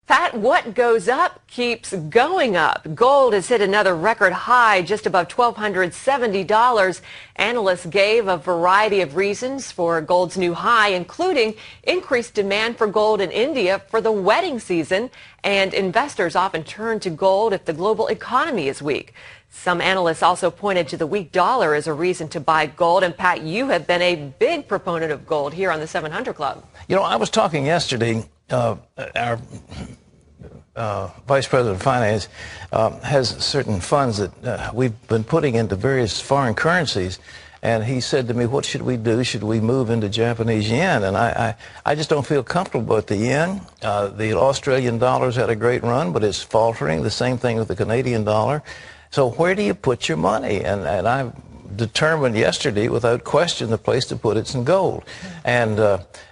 Pat, what goes up keeps going up. Gold has hit another record high, just above $1,270. Analysts gave a variety of reasons for gold's new high, including increased demand for gold in India for the wedding season, and investors often turn to gold if the global economy is weak. Some analysts also pointed to the weak dollar as a reason to buy gold. And Pat, you have been a big proponent of gold here on the 700 Club. You know, I was talking yesterday. Our Vice President of Finance has certain funds that we've been putting into various foreign currencies, and he said to me, what should we do? Should we move into Japanese yen? And I just don't feel comfortable with the yen. The Australian dollar's had a great run, but it's faltering. The same thing with the Canadian dollar. So where do you put your money? And I determined yesterday, without question, the place to put it's in gold. And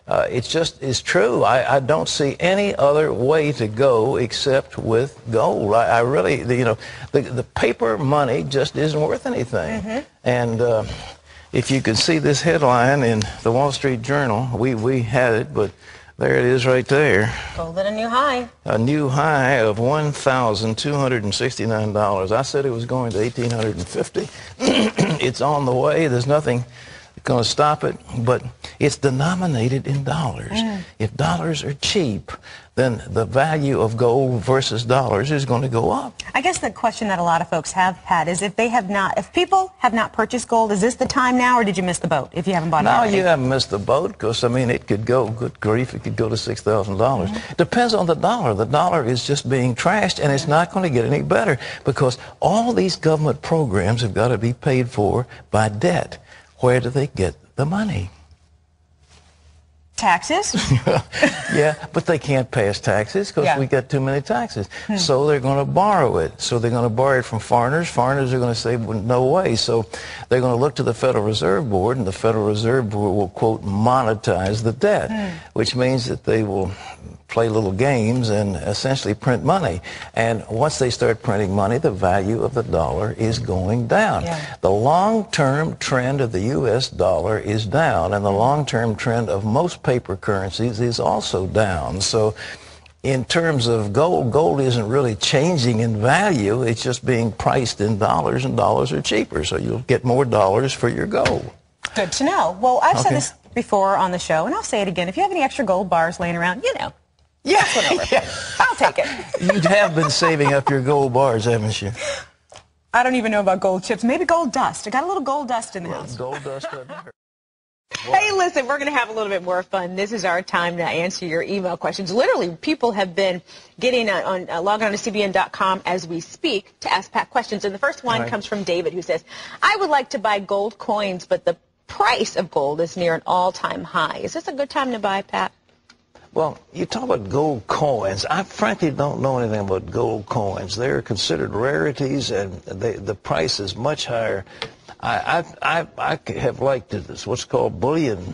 it's true. I don't see any other way to go except with gold. I really, the paper money just isn't worth anything. And if you can see this headline in the Wall Street Journal, we had it, but there it is right there. Gold at a new high. A new high of $1,269. I said it was going to $1,850. It's on the way. There's nothing going to stop it, but it's denominated in dollars. If dollars are cheap, then the value of gold versus dollars is going to go up. I guess the question that a lot of folks have, Pat, is if people have not purchased gold, is this the time now, or did you miss the boat if you haven't bought it already? No, you haven't missed the boat, because, I mean, it could go, good grief, it could go to $6,000. Depends on the dollar. The dollar is just being trashed, and it's not going to get any better, because all these government programs have got to be paid for by debt. Where do they get the money? Taxes? Yeah, but they can't pass taxes because we got too many taxes. So they're going to borrow it. So they're going to borrow it from foreigners. Foreigners are going to say, well, no way. So they're going to look to the Federal Reserve Board, and the Federal Reserve Board will, quote, monetize the debt, which means that they will play little games and essentially print money. And once they start printing money, the value of the dollar is going down. The long-term trend of the U.S. dollar is down, and the long-term trend of most paper currencies is also down. So in terms of gold, gold isn't really changing in value. It's just being priced in dollars, and dollars are cheaper. So you'll get more dollars for your gold. Good to know. Well, I've said this before on the show, and I'll say it again. If you have any extra gold bars laying around, you know, I'll take it. You have been saving up your gold bars, haven't you? I don't even know about gold chips. Maybe gold dust. I got a little gold dust in the house. Gold dust doesn't hurt. Hey, listen, we're going to have a little bit more fun. This is our time to answer your email questions. Literally, people have been getting logging on to CBN.com as we speak to ask Pat questions. And the first one comes from David, who says, I would like to buy gold coins, but the price of gold is near an all-time high. Is this a good time to buy, Pat? Well, you talk about gold coins. I frankly don't know anything about gold coins. They're considered rarities, and the price is much higher. I have liked this, what's called bullion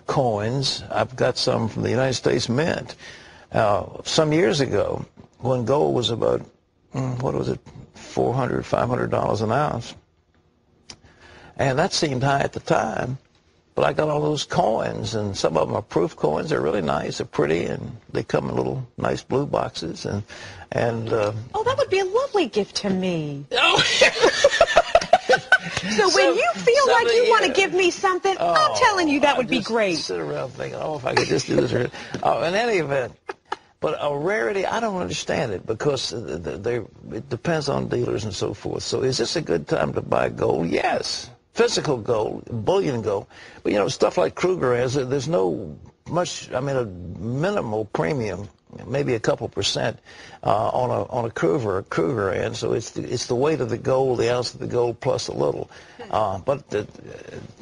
coins. I've got some from the United States Mint. Some years ago, when gold was about, what was it, $400, $500 an ounce. And that seemed high at the time. But I got all those coins, and some of them are proof coins. They're really nice. They're pretty, and they come in little nice blue boxes. And oh, that would be a lovely gift to me. Oh. So when you feel like you want to give me something, I'm telling you that would be great. Sit around thinking, oh, if I could just do this. In any event, but a rarity, I don't understand it, because it depends on dealers and so forth. So is this a good time to buy gold? Yes. Physical gold, bullion gold. But, you know, stuff like Kruger has, there's no much, I mean, a minimal premium, maybe a couple percent on a Kruger end. So it's the weight of the gold, the ounce of the gold plus a little. But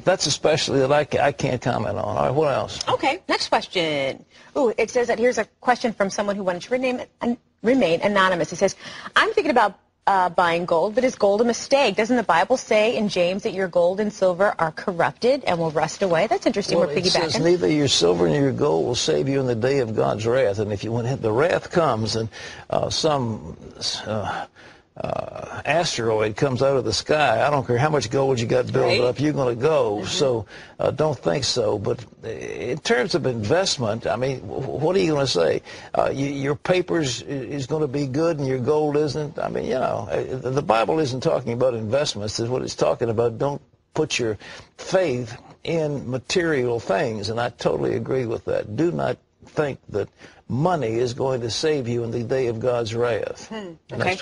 that's especially that I can't comment on. All right, what else? Okay, next question. Ooh, it says that here's a question from someone who wanted to remain anonymous. It says, I'm thinking about buying gold, but is gold a mistake? Doesn't the Bible say in James that your gold and silver are corrupted and will rust away? That's interesting. Well, we're piggybacking. It says neither your silver nor your gold will save you in the day of God's wrath. And when the wrath comes, and some asteroid comes out of the sky, I don't care how much gold you got built up, you're going to go. So don't think so. But in terms of investment, I mean, what are you going to say? Your papers is going to be good and your gold isn't? I mean, you know, the Bible isn't talking about investments. Is what it's talking about. Don't put your faith in material things. And I totally agree with that. Do not think that money is going to save you in the day of God's wrath. Okay.